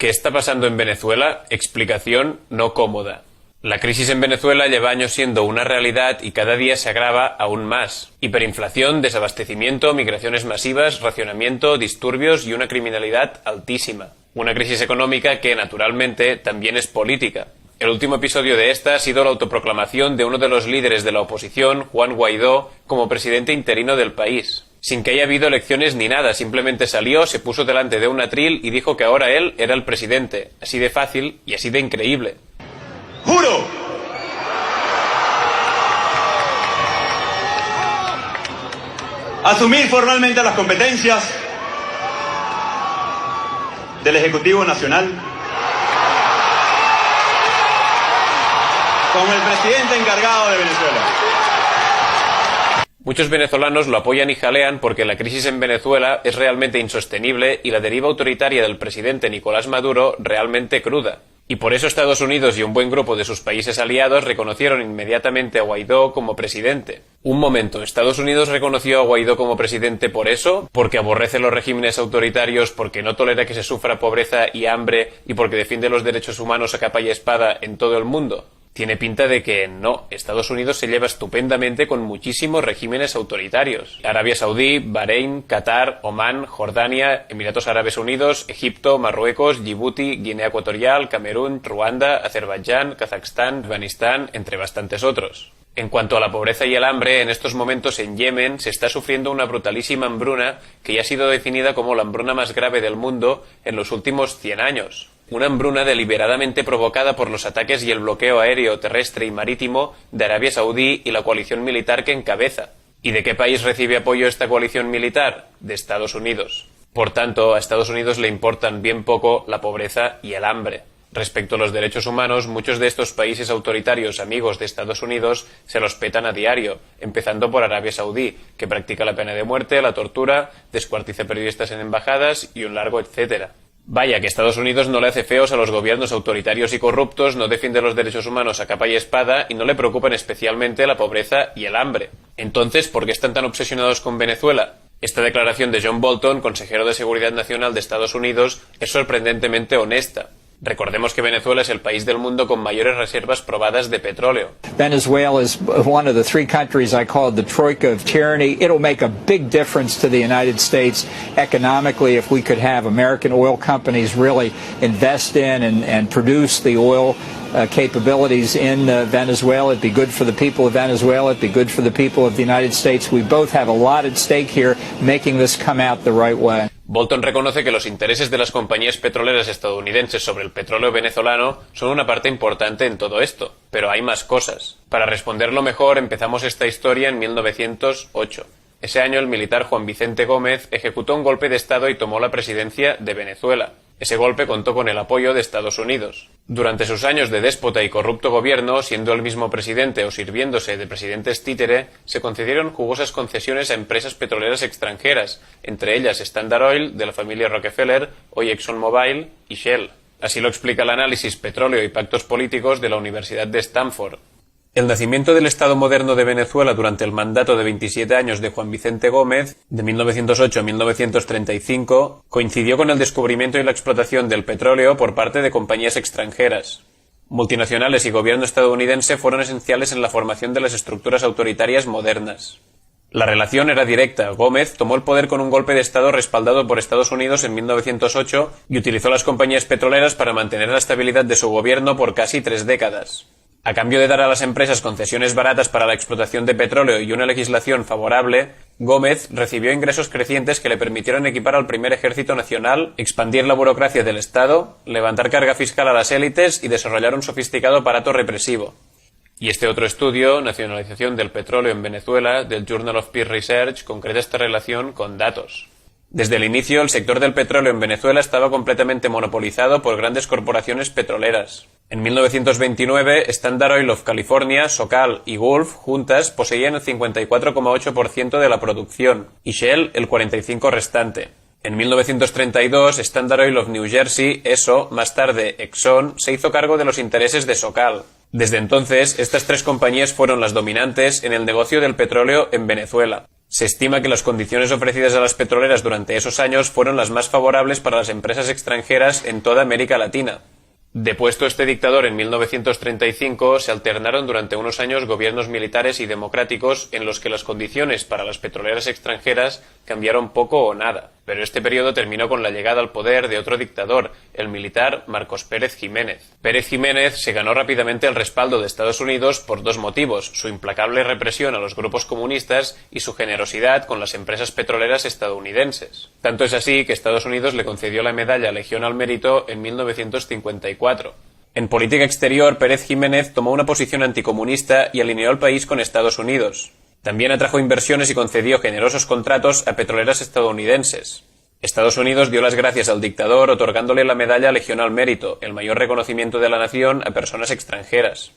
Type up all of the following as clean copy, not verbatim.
¿Qué está pasando en Venezuela? Explicación no cómoda. La crisis en Venezuela lleva años siendo una realidad y cada día se agrava aún más. Hiperinflación, desabastecimiento, migraciones masivas, racionamiento, disturbios y una criminalidad altísima. Una crisis económica que, naturalmente, también es política. El último episodio de esta ha sido la autoproclamación de uno de los líderes de la oposición, Juan Guaidó, como presidente interino del país. Sin que haya habido elecciones ni nada, simplemente salió, se puso delante de un atril y dijo que ahora él era el presidente. Así de fácil y así de increíble. ¡Juro! Asumir formalmente las competencias del Ejecutivo Nacional como el presidente encargado de Venezuela. Muchos venezolanos lo apoyan y jalean porque la crisis en Venezuela es realmente insostenible y la deriva autoritaria del presidente Nicolás Maduro realmente cruda. Y por eso Estados Unidos y un buen grupo de sus países aliados reconocieron inmediatamente a Guaidó como presidente. Un momento, ¿Estados Unidos reconoció a Guaidó como presidente por eso? ¿Porque aborrece los regímenes autoritarios, porque no tolera que se sufra pobreza y hambre y porque defiende los derechos humanos a capa y espada en todo el mundo? Tiene pinta de que no. Estados Unidos se lleva estupendamente con muchísimos regímenes autoritarios. Arabia Saudí, Bahrein, Qatar, Omán, Jordania, Emiratos Árabes Unidos, Egipto, Marruecos, Djibouti, Guinea Ecuatorial, Camerún, Ruanda, Azerbaiyán, Kazajstán, Afganistán, entre bastantes otros. En cuanto a la pobreza y el hambre, en estos momentos en Yemen se está sufriendo una brutalísima hambruna que ya ha sido definida como la hambruna más grave del mundo en los últimos 100 años. Una hambruna deliberadamente provocada por los ataques y el bloqueo aéreo, terrestre y marítimo de Arabia Saudí y la coalición militar que encabeza. ¿Y de qué país recibe apoyo esta coalición militar? De Estados Unidos. Por tanto, a Estados Unidos le importan bien poco la pobreza y el hambre. Respecto a los derechos humanos, muchos de estos países autoritarios amigos de Estados Unidos se los petan a diario, empezando por Arabia Saudí, que practica la pena de muerte, la tortura, descuartiza periodistas en embajadas y un largo etcétera. Vaya, que Estados Unidos no le hace feos a los gobiernos autoritarios y corruptos, no defiende los derechos humanos a capa y espada y no le preocupan especialmente la pobreza y el hambre. Entonces, ¿por qué están tan obsesionados con Venezuela? Esta declaración de John Bolton, consejero de Seguridad Nacional de Estados Unidos, es sorprendentemente honesta. Recordemos que Venezuela es el país del mundo con mayores reservas probadas de petróleo. Venezuela is one of the three countries I call the troika of tyranny. It'll make a big difference to the United States economically if we could have American oil companies really invest in and produce the oil capabilities in Venezuela. It'd be good for the people of Venezuela. It'd be good for the people of the United States. We both have a lot at stake here, making this come out the right way. Bolton reconoce que los intereses de las compañías petroleras estadounidenses sobre el petróleo venezolano son una parte importante en todo esto, pero hay más cosas. Para responderlo mejor, empezamos esta historia en 1908. Ese año el militar Juan Vicente Gómez ejecutó un golpe de Estado y tomó la presidencia de Venezuela. Ese golpe contó con el apoyo de Estados Unidos. Durante sus años de déspota y corrupto gobierno, siendo el mismo presidente o sirviéndose de presidentes títere, se concedieron jugosas concesiones a empresas petroleras extranjeras, entre ellas Standard Oil, de la familia Rockefeller, hoy ExxonMobil, y Shell. Así lo explica el análisis Petróleo y Pactos Políticos de la Universidad de Stanford. El nacimiento del Estado moderno de Venezuela durante el mandato de 27 años de Juan Vicente Gómez, de 1908 a 1935, coincidió con el descubrimiento y la explotación del petróleo por parte de compañías extranjeras. Multinacionales y gobierno estadounidense fueron esenciales en la formación de las estructuras autoritarias modernas. La relación era directa. Gómez tomó el poder con un golpe de Estado respaldado por Estados Unidos en 1908 y utilizó las compañías petroleras para mantener la estabilidad de su gobierno por casi 3 décadas. A cambio de dar a las empresas concesiones baratas para la explotación de petróleo y una legislación favorable, Gómez recibió ingresos crecientes que le permitieron equipar al primer ejército nacional, expandir la burocracia del Estado, levantar carga fiscal a las élites y desarrollar un sofisticado aparato represivo. Y este otro estudio, Nacionalización del petróleo en Venezuela, del Journal of Peace Research, concreta esta relación con datos. Desde el inicio, el sector del petróleo en Venezuela estaba completamente monopolizado por grandes corporaciones petroleras. En 1929, Standard Oil of California, SoCal y Gulf juntas poseían el 54,8% de la producción y Shell el 45% restante. En 1932, Standard Oil of New Jersey, ESO, más tarde Exxon, se hizo cargo de los intereses de SoCal. Desde entonces, estas tres compañías fueron las dominantes en el negocio del petróleo en Venezuela. Se estima que las condiciones ofrecidas a las petroleras durante esos años fueron las más favorables para las empresas extranjeras en toda América Latina. Depuesto este dictador en 1935, se alternaron durante unos años gobiernos militares y democráticos en los que las condiciones para las petroleras extranjeras cambiaron poco o nada. Pero este periodo terminó con la llegada al poder de otro dictador, el militar Marcos Pérez Jiménez. Pérez Jiménez se ganó rápidamente el respaldo de Estados Unidos por dos motivos: su implacable represión a los grupos comunistas y su generosidad con las empresas petroleras estadounidenses. Tanto es así que Estados Unidos le concedió la medalla Legión al Mérito en 1954. En política exterior, Pérez Jiménez tomó una posición anticomunista y alineó al país con Estados Unidos. También atrajo inversiones y concedió generosos contratos a petroleras estadounidenses. Estados Unidos dio las gracias al dictador otorgándole la medalla Legión al Mérito, el mayor reconocimiento de la nación a personas extranjeras.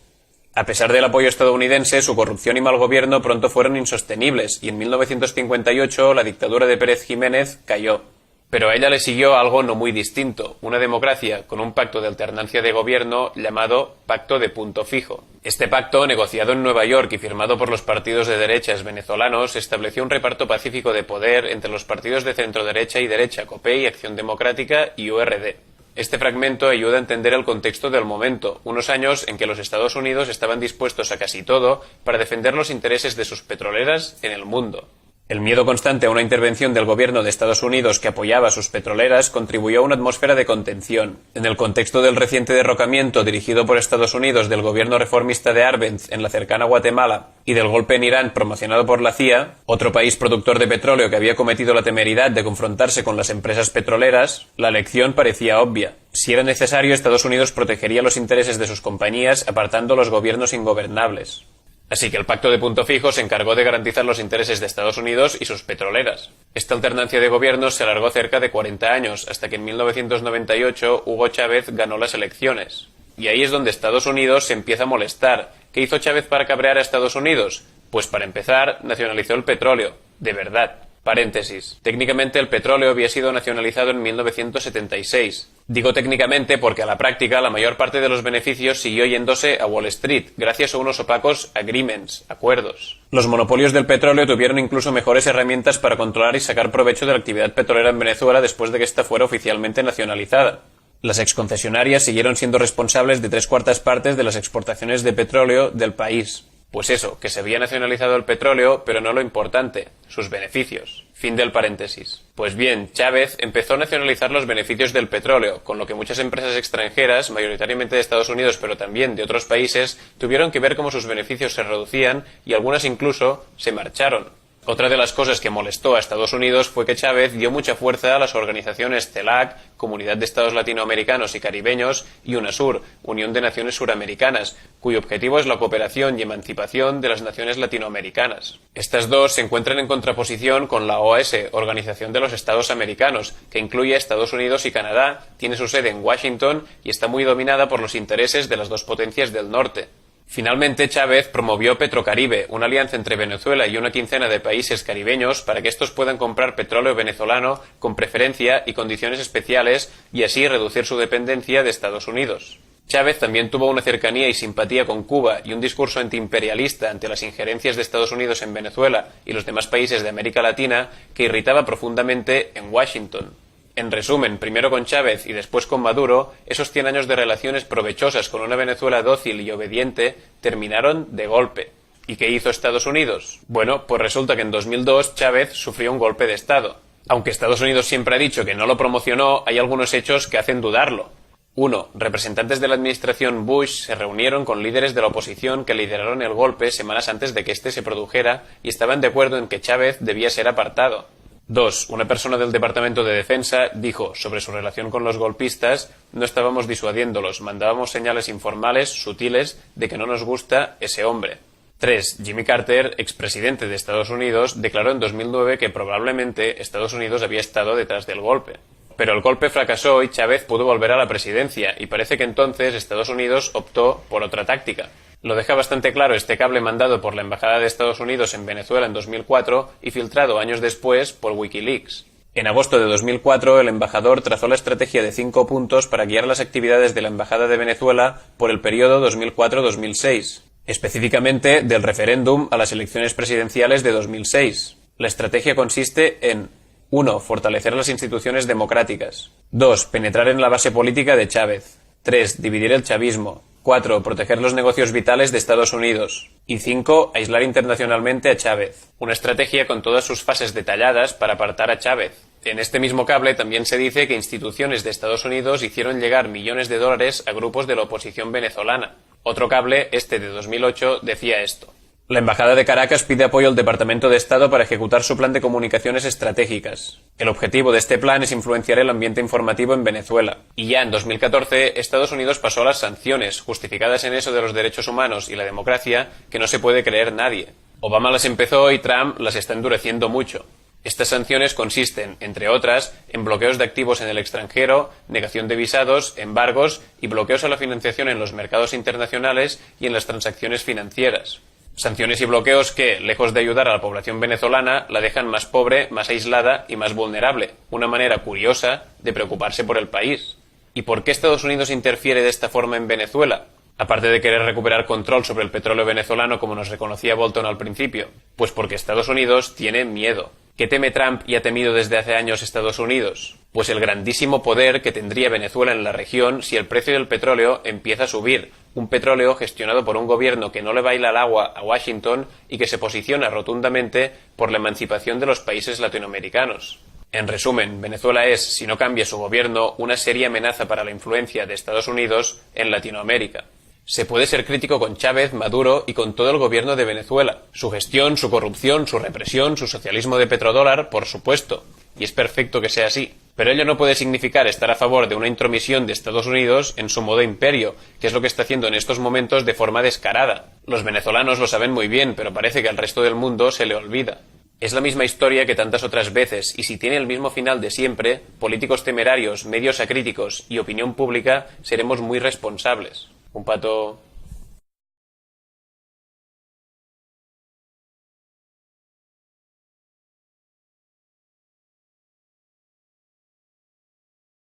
A pesar del apoyo estadounidense, su corrupción y mal gobierno pronto fueron insostenibles y en 1958 la dictadura de Pérez Jiménez cayó. Pero a ella le siguió algo no muy distinto, una democracia con un pacto de alternancia de gobierno llamado Pacto de Punto Fijo. Este pacto, negociado en Nueva York y firmado por los partidos de derechas venezolanos, estableció un reparto pacífico de poder entre los partidos de centro-derecha y derecha, COPEI, Acción Democrática y URD. Este fragmento ayuda a entender el contexto del momento, unos años en que los Estados Unidos estaban dispuestos a casi todo para defender los intereses de sus petroleras en el mundo. El miedo constante a una intervención del gobierno de Estados Unidos que apoyaba a sus petroleras contribuyó a una atmósfera de contención. En el contexto del reciente derrocamiento dirigido por Estados Unidos del gobierno reformista de Arbenz en la cercana Guatemala y del golpe en Irán promocionado por la CIA, otro país productor de petróleo que había cometido la temeridad de confrontarse con las empresas petroleras, la lección parecía obvia. Si era necesario, Estados Unidos protegería los intereses de sus compañías apartando los gobiernos ingobernables. Así que el Pacto de Punto Fijo se encargó de garantizar los intereses de Estados Unidos y sus petroleras. Esta alternancia de gobiernos se alargó cerca de 40 años, hasta que en 1998 Hugo Chávez ganó las elecciones. Y ahí es donde Estados Unidos se empieza a molestar. ¿Qué hizo Chávez para cabrear a Estados Unidos? Pues para empezar, nacionalizó el petróleo. De verdad. Paréntesis. Técnicamente el petróleo había sido nacionalizado en 1976. Digo técnicamente porque a la práctica la mayor parte de los beneficios siguió yéndose a Wall Street, gracias a unos opacos agreements, acuerdos. Los monopolios del petróleo tuvieron incluso mejores herramientas para controlar y sacar provecho de la actividad petrolera en Venezuela después de que ésta fuera oficialmente nacionalizada. Las exconcesionarias siguieron siendo responsables de 3/4 partes de las exportaciones de petróleo del país. Pues eso, que se había nacionalizado el petróleo, pero no lo importante, sus beneficios. Fin del paréntesis. Pues bien, Chávez empezó a nacionalizar los beneficios del petróleo, con lo que muchas empresas extranjeras, mayoritariamente de Estados Unidos, pero también de otros países, tuvieron que ver cómo sus beneficios se reducían y algunas incluso se marcharon. Otra de las cosas que molestó a Estados Unidos fue que Chávez dio mucha fuerza a las organizaciones CELAC, Comunidad de Estados Latinoamericanos y Caribeños, y UNASUR, Unión de Naciones Suramericanas, cuyo objetivo es la cooperación y emancipación de las naciones latinoamericanas. Estas dos se encuentran en contraposición con la OAS, Organización de los Estados Americanos, que incluye a Estados Unidos y Canadá, tiene su sede en Washington y está muy dominada por los intereses de las dos potencias del norte. Finalmente, Chávez promovió Petrocaribe, una alianza entre Venezuela y una quincena de países caribeños para que estos puedan comprar petróleo venezolano con preferencia y condiciones especiales y así reducir su dependencia de Estados Unidos. Chávez también tuvo una cercanía y simpatía con Cuba y un discurso antiimperialista ante las injerencias de Estados Unidos en Venezuela y los demás países de América Latina que irritaba profundamente en Washington. En resumen, primero con Chávez y después con Maduro, esos 100 años de relaciones provechosas con una Venezuela dócil y obediente terminaron de golpe. ¿Y qué hizo Estados Unidos? Bueno, pues resulta que en 2002 Chávez sufrió un golpe de Estado. Aunque Estados Unidos siempre ha dicho que no lo promocionó, hay algunos hechos que hacen dudarlo. 1. Representantes de la administración Bush se reunieron con líderes de la oposición que lideraron el golpe semanas antes de que éste se produjera y estaban de acuerdo en que Chávez debía ser apartado. 2. Una persona del Departamento de Defensa dijo sobre su relación con los golpistas: no estábamos disuadiéndolos, mandábamos señales informales, sutiles, de que no nos gusta ese hombre. 3. Jimmy Carter, expresidente de Estados Unidos, declaró en 2009 que probablemente Estados Unidos había estado detrás del golpe. Pero el golpe fracasó y Chávez pudo volver a la presidencia, y parece que entonces Estados Unidos optó por otra táctica. Lo deja bastante claro este cable mandado por la Embajada de Estados Unidos en Venezuela en 2004 y filtrado años después por Wikileaks. En agosto de 2004, el embajador trazó la estrategia de 5 puntos para guiar las actividades de la Embajada de Venezuela por el periodo 2004-2006, específicamente del referéndum a las elecciones presidenciales de 2006. La estrategia consiste en 1. Fortalecer las instituciones democráticas. 2. Penetrar en la base política de Chávez. 3. Dividir el chavismo. 4. Proteger los negocios vitales de Estados Unidos. Y 5. Aislar internacionalmente a Chávez. Una estrategia con todas sus fases detalladas para apartar a Chávez. En este mismo cable también se dice que instituciones de Estados Unidos hicieron llegar millones de dólares a grupos de la oposición venezolana. Otro cable, este de 2008, decía esto. La Embajada de Caracas pide apoyo al Departamento de Estado para ejecutar su plan de comunicaciones estratégicas. El objetivo de este plan es influenciar el ambiente informativo en Venezuela. Y ya en 2014, Estados Unidos pasó a las sanciones, justificadas en eso de los derechos humanos y la democracia, que no se puede creer nadie. Obama las empezó y Trump las está endureciendo mucho. Estas sanciones consisten, entre otras, en bloqueos de activos en el extranjero, negación de visados, embargos y bloqueos a la financiación en los mercados internacionales y en las transacciones financieras. Sanciones y bloqueos que, lejos de ayudar a la población venezolana, la dejan más pobre, más aislada y más vulnerable, una manera curiosa de preocuparse por el país. ¿Y por qué Estados Unidos interfiere de esta forma en Venezuela? Aparte de querer recuperar control sobre el petróleo venezolano como nos reconocía Bolton al principio, pues porque Estados Unidos tiene miedo. ¿Qué teme Trump y ha temido desde hace años Estados Unidos? Pues el grandísimo poder que tendría Venezuela en la región si el precio del petróleo empieza a subir, un petróleo gestionado por un gobierno que no le baila el agua a Washington y que se posiciona rotundamente por la emancipación de los países latinoamericanos. En resumen, Venezuela es, si no cambia su gobierno, una seria amenaza para la influencia de Estados Unidos en Latinoamérica. Se puede ser crítico con Chávez, Maduro y con todo el gobierno de Venezuela. Su gestión, su corrupción, su represión, su socialismo de petrodólar, por supuesto. Y es perfecto que sea así. Pero ello no puede significar estar a favor de una intromisión de Estados Unidos en su modo imperio, que es lo que está haciendo en estos momentos de forma descarada. Los venezolanos lo saben muy bien, pero parece que al resto del mundo se le olvida. Es la misma historia que tantas otras veces, y si tiene el mismo final de siempre, políticos temerarios, medios acríticos y opinión pública seremos muy responsables. Un pato